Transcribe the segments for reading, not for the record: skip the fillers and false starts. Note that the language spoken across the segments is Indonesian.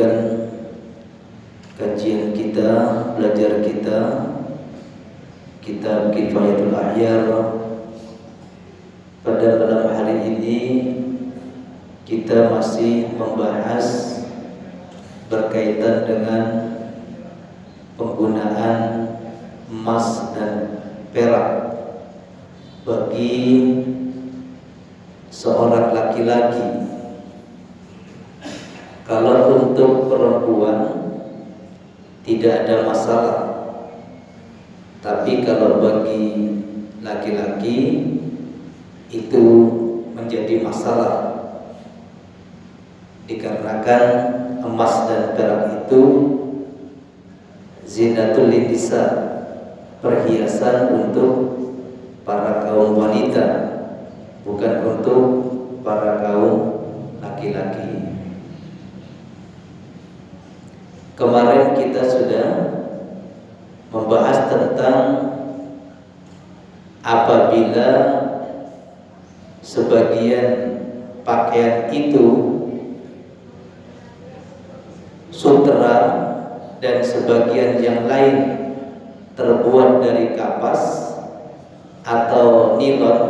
melanjutkan kajian kita, belajar kita kitab Kifayatul Ahyar. Pada malam hari ini kita masih membahas berkaitan dengan penggunaan emas dan perak bagi seorang laki-laki. Kalau untuk perempuan tidak ada masalah, tapi kalau bagi laki-laki itu menjadi masalah, dikarenakan emas dan perak itu zinatul nisa, perhiasan untuk para kaum wanita, bukan untuk para kaum laki-laki. Kemarin kita sudah membahas tentang apabila sebagian pakaian itu sutra dan sebagian yang lain terbuat dari kapas atau nilon,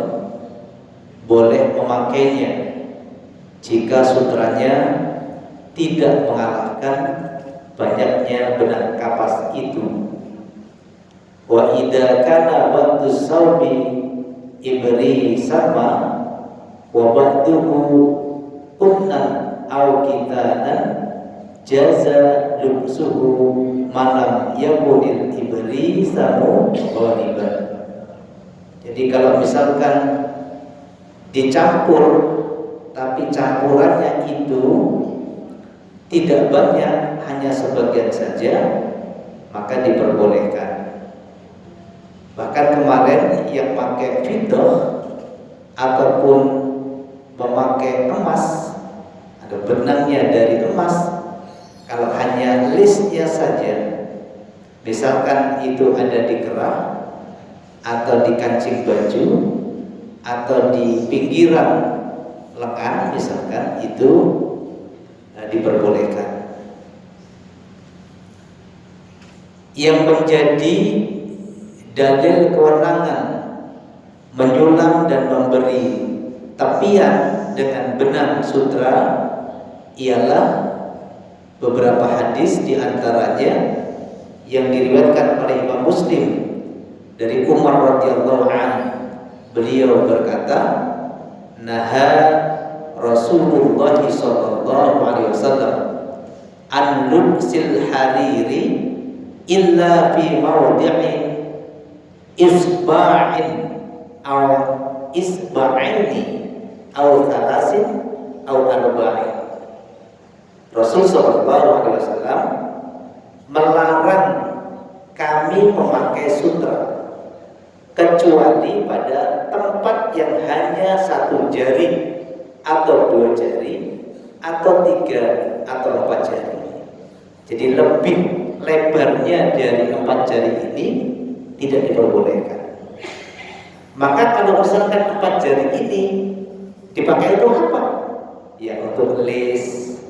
boleh memakainya jika sutranya tidak mengalahkan banyaknya benang kapas itu. Wa idza kana ba'du sawbi ibri sama wa ba'duhu kunnan aw kitanan jaza lubsuhu malam yakunil ibri samu ghaliban. Jadi kalau misalkan dicampur tapi campurannya itu tidak banyak, hanya sebagian saja, maka diperbolehkan. Bahkan kemarin yang pakai fiddah ataupun memakai emas, ada benangnya dari emas, kalau hanya listnya saja, misalkan itu ada di kerah atau di kancing baju atau di pinggiran lengan misalkan, itu diperbolehkan. Yang menjadi dalil kewenangan menyulam dan memberi tepian dengan benang sutra ialah beberapa hadis, diantaranya yang diriwayatkan oleh Imam Muslim dari Umar radhiyallahu anhu. Beliau berkata, naha Rasulullah sallallahu alaihi wasallam an lubsil hariri illa fi mawdi'in isba'in aw isba'ini aw thalasin aw arba'in. Rasul sallallahu alaihi wasallam melarang kami memakai sutra kecuali pada tempat yang hanya satu jari atau 2 jari atau 3 atau 4 jari. Jadi lebih lebarnya dari 4 jari ini tidak diperbolehkan. Maka kalau misalkan 4 jari ini dipakai untuk apa? Ya untuk list,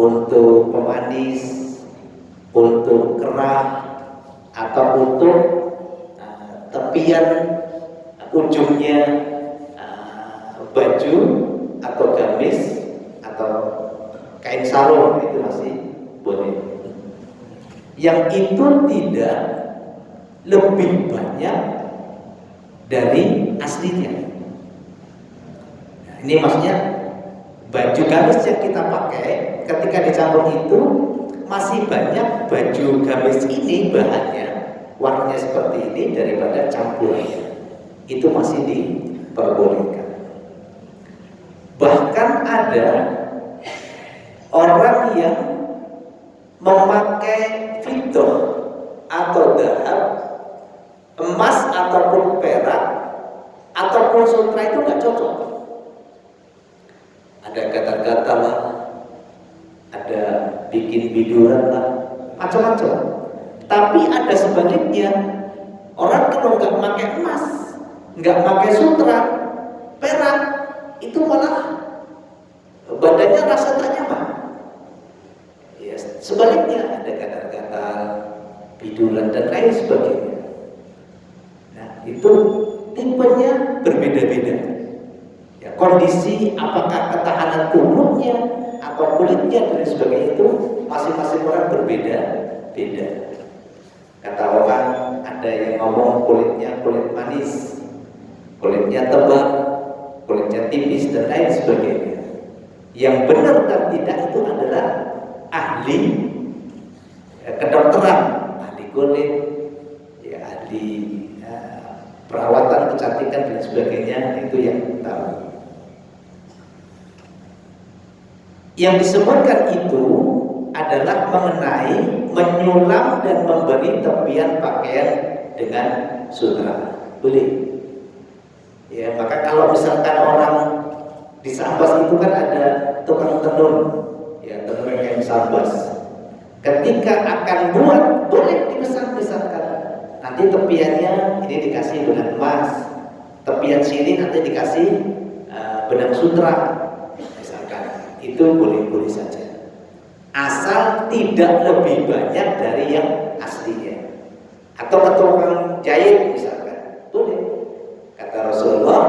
untuk pemanis, untuk kerah, atau untuk tepian ujungnya baju atau gamis atau kain sarung, itu masih boleh. Yang itu tidak lebih banyak dari aslinya. Nah, ini maksudnya baju gamis yang kita pakai ketika dicampur itu masih banyak baju gamis ini bahannya warnanya seperti ini daripada campurannya, itu masih diperbolehkan. Bahkan ada orang yang memakai fiddah atau dahab, emas ataupun perak ataupun sutra itu nggak cocok. Ada gatal-gatal lah, ada bikin biduran lah, macam-macam. Tapi ada sebaliknya, orang kalau nggak pakai emas, nggak pakai sutra, perak, itu malah badannya rasa tak nyaman. Sebaliknya ada gatal-gatal, biduran dan lain sebagainya. Nah, itu tipenya berbeda-beda. Ya, kondisi apakah ketahanan tubuhnya atau kulitnya dan sebagainya itu masing-masing orang berbeda-beda. Kata orang ada yang ngomong kulitnya kulit manis, kulitnya tebal, kulitnya tipis dan lain sebagainya. Yang benar dan tidak itu adalah ahli kedokteran, ahli kulit, ya, ahli perawatan kecantikan dan sebagainya, itu yang tahu. Yang disebutkan itu adalah mengenai menyulam dan memberi tepian pakaian dengan sutra. Boleh. Ya, maka kalau misalkan orang di Sambas itu kan ada tukang tenun, ya, tenun yang Sambas. Ketika akan buat, boleh dipesan-pesankan. Nanti tepiannya ini dikasih benang emas, tepian sini nanti dikasih benang sutra, misalkan. Itu boleh-boleh saja, asal tidak lebih banyak dari yang aslinya. Atau tukang jahit misalkan, boleh. Kata Rasulullah,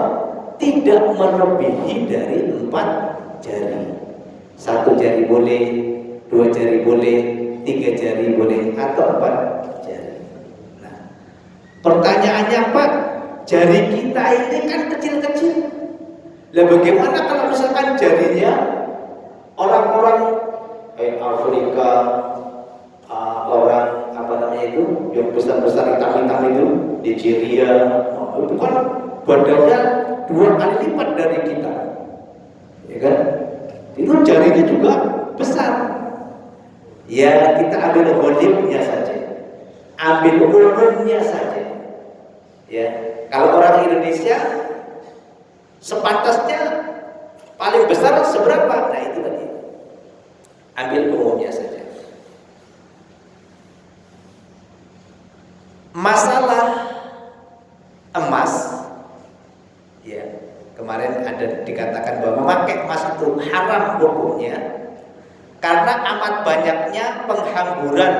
tidak melebihi dari 4 jari. 1 jari boleh, 2 jari boleh, 3 jari boleh, atau 4 jari. Nah, pertanyaannya, Pak, jari kita ini kan kecil-kecil. Lah bagaimana kalau misalkan jarinya orang-orang Afrika, orang apa namanya itu yang besar-besar hitam-hitam itu, Nigeria, itu kan badannya 2 kali lipat dari kita, ya kan? Itu jarinya juga besar. Ya, kita ambil ghalibnya saja, ambil umumnya saja. Ya, kalau orang Indonesia sepantasnya paling besar seberapa? Nah, itu tadi. Ambil umumnya saja. Masalah emas, ya, kemarin ada dikatakan bahwa memakai emas itu haram hukumnya karena amat banyaknya penghamburan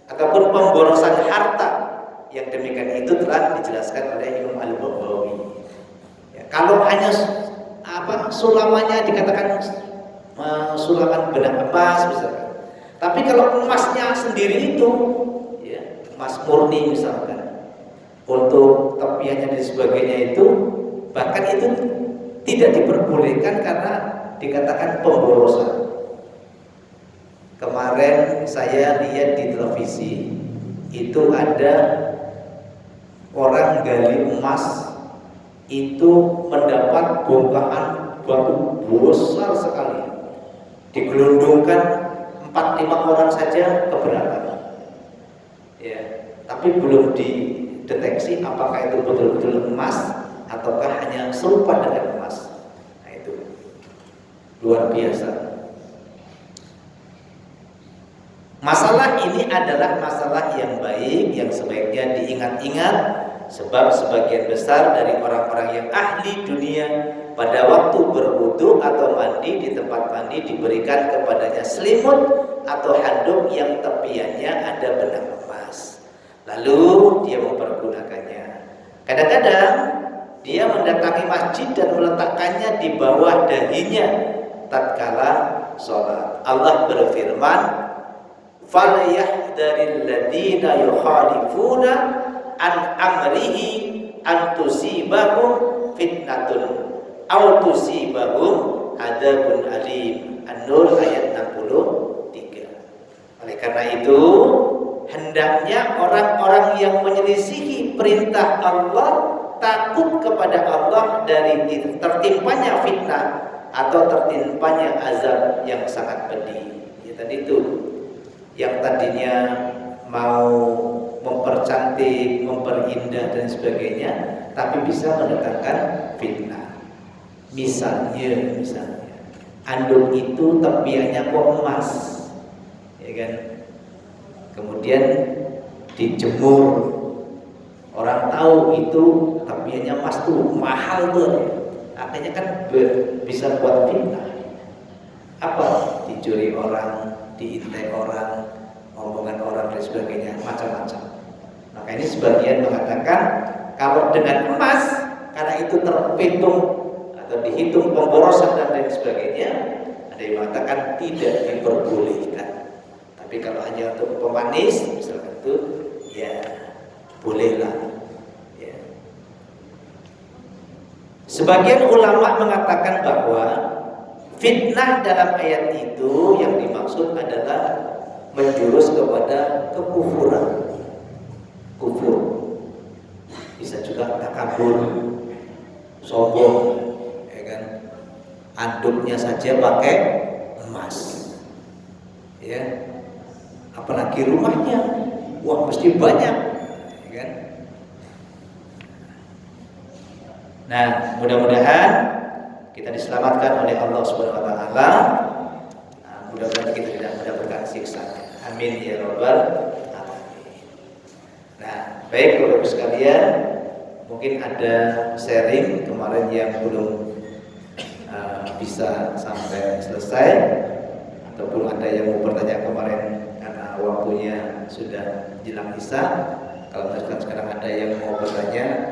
ataupun pemborosan harta. Yang demikian itu telah dijelaskan oleh Imam Al-Baghawi. Ya, kalau hanya sulamannya dikatakan sulaman benang emas misalkan. Tapi kalau emasnya sendiri itu, ya, emas murni misalkan, untuk tepiannya dan sebagainya itu, bahkan itu tidak diperbolehkan karena dikatakan pemborosan. Kemarin saya lihat di televisi itu ada orang gali emas itu mendapat bongkahan batu besar sekali, digelundungkan 4-5 orang saja keberatan, ya, tapi belum dideteksi apakah itu betul-betul emas ataukah hanya serupa dengan emas. Nah, itu luar biasa. Masalah ini adalah masalah yang baik, yang sebaiknya diingat-ingat, sebab sebagian besar dari orang-orang yang ahli dunia pada waktu berwudu atau mandi di tempat mandi diberikan kepadanya selimut atau handuk yang tepiannya ada benang emas. Lalu dia mempergunakannya. Kadang-kadang dia mendatangi masjid dan meletakkannya di bawah dahinya tatkala sholat. Allah berfirman, "Falyahdharil ladzina yukhalifuna an amrihi an tusibahum fitnatun aw tusibahum adzabun alim." An-Nur ayat 63. Oleh karena itu, hendaknya orang-orang yang menyelisihi perintah Allah takut kepada Allah dari tertimpanya fitnah atau tertimpanya azab yang sangat pedih. Ya, tadi itu yang tadinya mau mempercantik, memperindah dan sebagainya, tapi bisa mendatangkan fitnah. Misalnya anduk itu tepiannya kok emas, ya kan? Kemudian dijemur, orang tahu itu tepiannya emas tuh mahal tuh, akhirnya kan bisa buat fitnah. Apa? Dicuri orang, diintai orang, omongan orang dan sebagainya, macam-macam. Maka ini sebagian mengatakan kalau dengan emas, karena itu terhitung atau dihitung pemborosan dan lain sebagainya, ada yang mengatakan tidak diperbolehkan. Tapi kalau hanya untuk pemanis, misalkan itu, ya bolehlah. Ya. Sebagian ulama mengatakan bahwa fitnah dalam ayat itu yang dimaksud adalah menjurus kepada kekufuran, kufur. Bisa juga takabur, sombong, ya kan? Anduknya saja pakai emas, ya. Apalagi rumahnya, wah mesti banyak, ya kan? Nah, mudah-mudahan kita diselamatkan oleh Allah Subhanahu wa taala. Nah, mudah-mudahan kita tidak mendapatkan siksa. Amin ya rabbal alamin. Nah, baik Bapak-Ibu sekalian, mungkin ada sharing kemarin yang belum bisa sampai selesai, ataupun ada yang mau bertanya kemarin karena waktunya sudah jelang isya. Kalau misalkan sekarang ada yang mau bertanya,